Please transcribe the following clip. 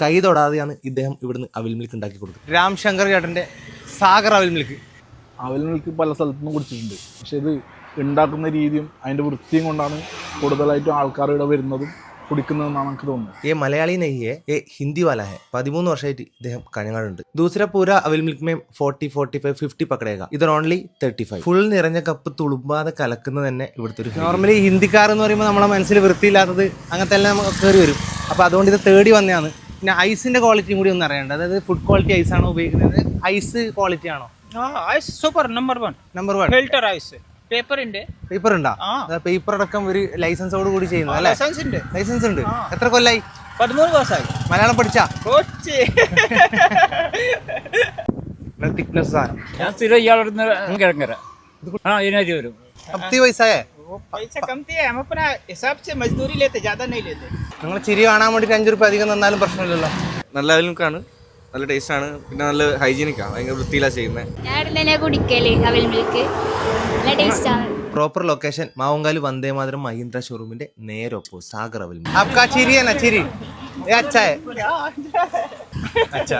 കൈ തൊടാതെയാണ് ഇദ്ദേഹം ഇവിടുന്ന് അവിൽ മിൽക്ക് ഉണ്ടാക്കി കൊടുത്തത്. രാം ശങ്കർ ചേട്ടൻ്റെ സാഗർ അവിൽ മിൽക്ക്. അവിൽ മിൽക്ക് പല സ്ഥലത്തുനിന്നും കുടിച്ചിട്ടുണ്ട്. പക്ഷെ ഇത് ഉണ്ടാക്കുന്ന രീതിയും അതിൻ്റെ വൃത്തിയും കൊണ്ടാണ് കൂടുതലായിട്ടും ആൾക്കാർ ഇവിടെ വരുന്നതും കുടിക്കുന്നതെന്നാണ് എനിക്ക് തോന്നുന്നത്. ये मलयाली नहीं है, ये हिंदी वाला है. 13 വർഷമായിട്ട് ഇദ്ദേഹം കഞ്ഞങ്ങാടുണ്ട്. दूसरा पूरा अविल मिल्क में 40, 45, 50 पकड़ेगा. इधर ഓൺലി 35. ഫുൾ നിറഞ്ഞ കപ്പ് തുളുമ്പാതെ കലക്കുന്നത് തന്നെ ഇവിടുത്തെ ഒരു. നോർമലി ഹിന്ദിക്കാർ എന്ന് പറയുമ്പോൾ നമ്മളെ മനസ്സിൽ വൃത്തിയില്ലാത്തത് അങ്ങനത്തെ എല്ലാം നമുക്ക് കയറി വരും. അപ്പോൾ അതുകൊണ്ട് ഇത് തേടി വന്നതാണ്. പിന്നെ ഐസിന്റെ ക്വാളിറ്റിയും കൂടി ഒന്ന് അറിയേണ്ടത്. അതായത് ഫുഡ് ക്വാളിറ്റി ഐസ് ആണോ ഉപയോഗിക്കുന്നത്, ഐസ് ക്വാളിറ്റി ആണോ? Ice super number 1 filter ice. Paper ഉണ്ടോ? പേപ്പർ അടക്കം ഒരു ലൈസൻസോട് കൂടി ചെയ്യുന്നത് അല്ലേ? ലൈസൻസ് ഉണ്ട്. എത്ര കൊല്ലായി? 13 വർഷമായി. മലയാളം പഠിച്ചാ? ഞാൻ സ്ഥിരം ഇയാളുടെ കിഴങ്ങര. വരും. पैसा कमती है, हम अपना हिसाब से मजदूरी लेते, ज्यादा नहीं लेते. നിങ്ങൾ ചിരി കാണാൻ വേണ്ടി 5 രൂപ അധികം തന്നാലും പ്രശ്നമില്ലല്ലോ. നല്ല അവിൽ മിൽക്കാണ്, നല്ല ടേസ്റ്റാണ്, പിന്നെ നല്ല ഹൈജീനിക്കാണ്, ഭയങ്കര വൃത്തിയിലാണ് ചെയ്യുന്നത്. ഞാൻ തന്നെ കുടിക്കല് അവിൽ മിൽക്ക്, നല്ല ടേസ്റ്റാണ്. പ്രോപ്പർ ലൊക്കേഷൻ മാവുങ്കാല് വന്ദേമാതരം മഹീന്ദ്ര ഷോറൂമിന്റെ നേരെ ഒപ്പോ സാഗർ അവിൽ മിൽക്ക്. आपका चिरी है ना, चिरी ये अच्छा है. अच्छा